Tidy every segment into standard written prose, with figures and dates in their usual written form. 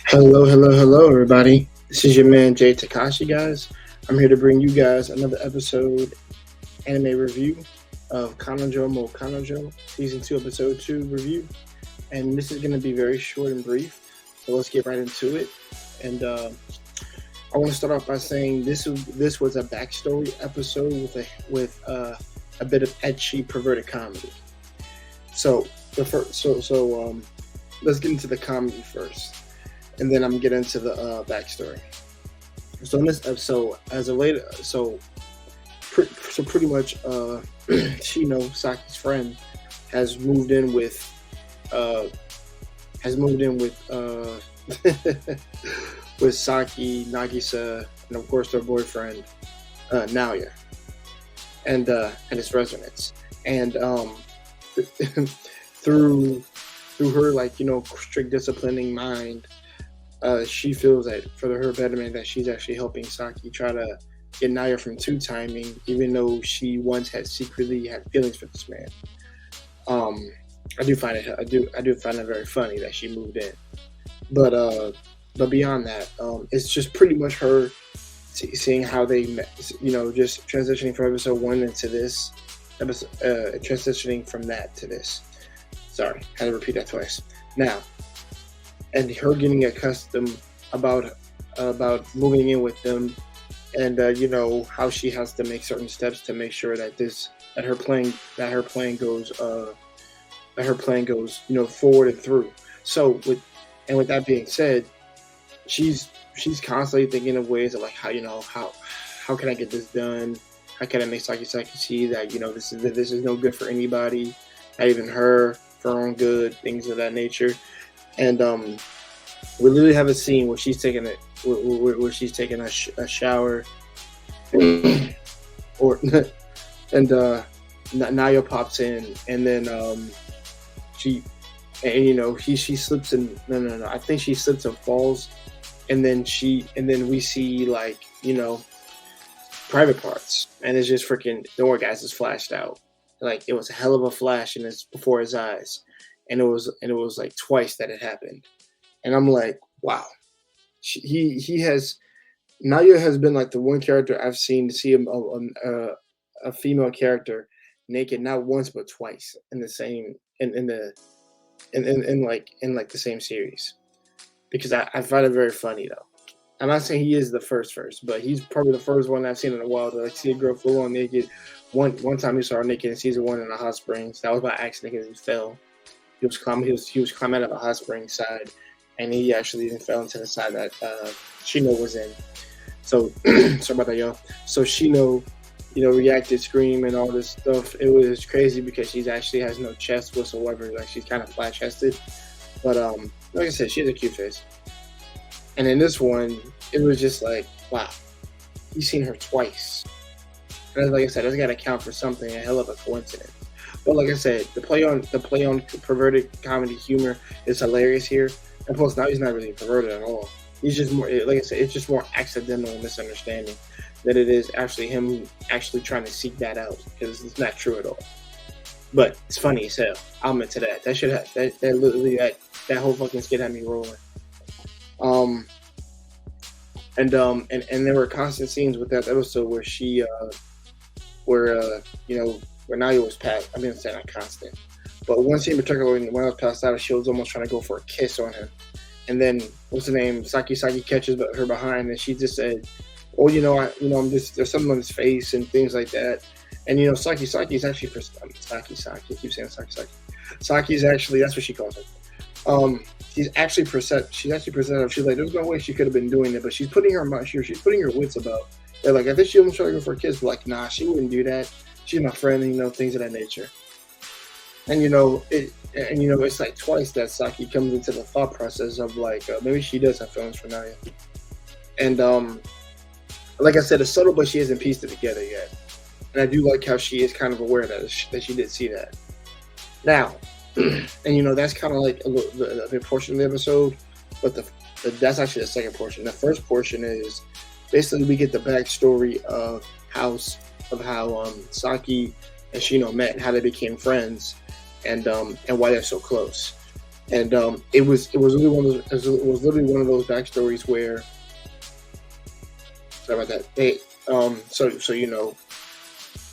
Hello, hello, hello, everybody. This is your man Jay Takashi, guys. I'm here to bring you guys another episode anime review of Kanojo Mo Kanojo Season 2, Episode 2 review. And this is going to be very short and brief, so let's get right into it. And I want to start off by saying this was a backstory episode with a bit of ecchi perverted comedy. So let's get into the comedy first, and then I'm gonna get into the backstory. So in this episode, pretty much, Shino, Saki's friend, has moved in with has moved in with with Saki, Nagisa, and of course their boyfriend Naoya, and his residence, and through her, like, strict disciplining mind, she feels that for her betterment that she's actually helping Saki try to get Naya from two-timing, even though she once had secretly had feelings for this man. I do find it very funny that she moved in, but beyond that, it's just pretty much her seeing how they met, just transitioning from episode 1 into this episode, transitioning from that to this. Sorry, I had to repeat that twice. Now, and her getting accustomed about moving in with them, and how she has to make certain steps to make sure that her plan goes forward and through. So with that being said, she's constantly thinking of ways of, like, how can I get this done? How can I make Saki see that this is no good for anybody, not even her, for her own good, things of that nature. And we literally have a scene where she's taking a shower, or and Naya pops in, and then she slips and no, I think she slips and falls, and then we see, like, private parts, and it's just freaking the orgasm is flashed out. Like, it was a hell of a flash, and it's before his eyes, and it was like twice that it happened. And I'm like, wow, Naya has been like the one character I've seen to see a female character naked not once but twice in the same in the same series, because I find it very funny though. I'm not saying he is the first, but he's probably the first one I've seen in a while to, like, see a girl full on naked. One time he saw her naked in season 1 in a hot springs. That was by accident because he fell. He was climbing out of a hot spring side, and he actually even fell into the side that Shino was in. So sorry about that, y'all. So Shino, reacted, scream, and all this stuff. It was crazy because she actually has no chest whatsoever. Like, she's kind of flat chested, but like I said, she has a cute face. And in this one, it was just like, wow, he's seen her twice. And like I said, that's got to count for something, a hell of a coincidence. But like I said, the play on perverted comedy humor is hilarious here. And plus, now he's not really perverted at all. He's just more, like I said, it's just more accidental misunderstanding than it is actually him actually trying to seek that out, because it's not true at all. But it's funny as hell. I'll admit to that. That should have that literally that whole fucking skit had me rolling. And there were constant scenes with that episode where Naya was passed. I mean, it's not constant, but one scene in particular, when I was passed out, she was almost trying to go for a kiss on him, and then what's the name? Saki catches her behind, and she just said, "Oh, I'm just, there's something on his face and things like that." And Saki's actually Saki. I keep saying Saki. Saki's actually, that's what she calls her. She's actually perceptive. She's like, there's no way she could have been doing it, but she's putting her wits about. They're like, I think she almost tried to go for a kiss, but like, nah, she wouldn't do that. She's my friend, and things of that nature. And it's like twice that Saki comes into the thought process of, like, maybe she does have feelings for Naya. And like I said, it's subtle, but she hasn't pieced it together yet. And I do like how she is kind of aware that she did see that. Now, and that's kind of like a big portion of the episode, but that's actually the second portion. The first portion is basically we get the backstory of how Saki and Shino met, and how they became friends, and why they're so close. And it was literally one of it was literally one of those backstories where, sorry about that. So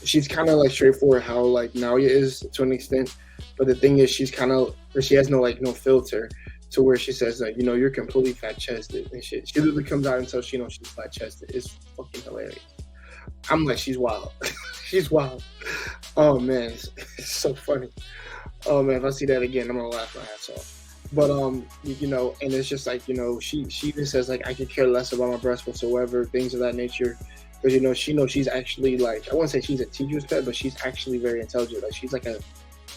she's kind of like straightforward how like Naoya is to an extent, but the thing is she has no like no filter to where she says like you're completely fat chested and shit. She literally comes out and tells she's fat chested. It's fucking hilarious. I'm like she's wild, she's wild. Oh man, it's so funny. Oh man, if I see that again, I'm gonna laugh my ass off. But and it's just like she even says like I could care less about my breast whatsoever, things of that nature, because she knows she's actually like I wouldn't say she's a teacher's pet, but she's actually very intelligent. Like she's like a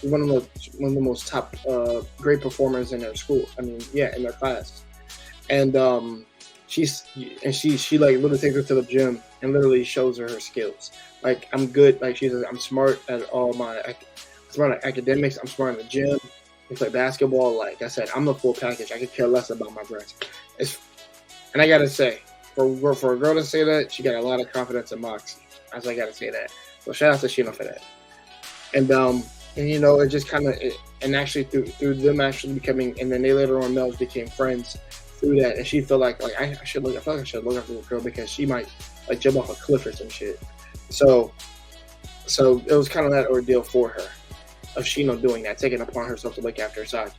one of the most top great performers in her school. I mean, yeah, in their class, and she's she like literally takes her to the gym and literally shows her skills. Like I'm good. Like she says I'm smart at all my smart at academics. I'm smart in the gym. I play basketball. Like I said, I'm the full package. I could care less about my breast. It's, and I gotta say, for a girl to say that, she got a lot of confidence in Moxie. As I gotta say that. So shout out to Shino for that. And it just kind of and actually through them actually becoming, and then they later on Mel's became friends through that, and she felt like I should look. I feel like I should look after the girl because she might like jump off a cliff or some shit. So it was kind of that ordeal for her of Shino doing that, taking it upon herself to look after Saki,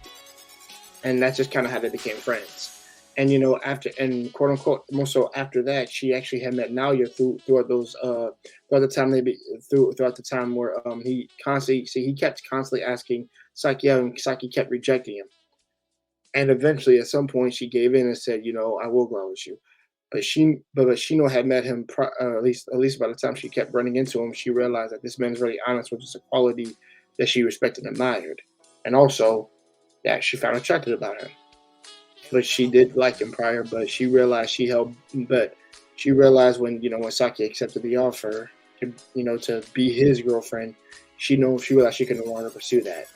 and that's just kind of how they became friends. And after and quote unquote, more so after that, she actually had met Naoya throughout the time throughout the time where he kept constantly asking Saki out, and Saki kept rejecting him. And eventually, at some point, she gave in and said, "I will go out with you." But Shino had met him at least by the time she kept running into him, she realized that this man's really honest, which is a quality that she respected and admired, and also that she found attractive about him. But she did like him prior, but she realized when Saki accepted the offer to be his girlfriend, she realized she could no longer pursue that,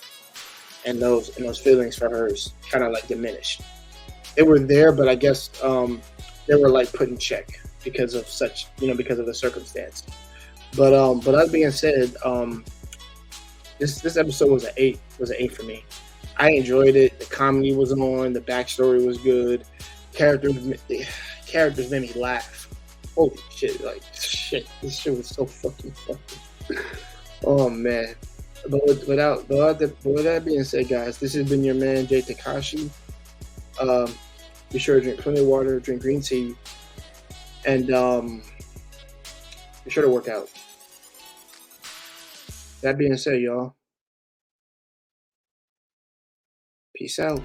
and those feelings for hers kind of like diminished. They were there, but I guess they were like put in check because of because of the circumstance. But that being said, this episode was an eight for me. I enjoyed it. The comedy was on. The backstory was good. Characters characters made me laugh. Holy shit! Like shit, this shit was so fucking funny. Oh man. But with that being said, guys, this has been your man Jay Takashi. Um, be sure to drink plenty of water, drink green tea, and be sure to work out. That being said, y'all, peace out.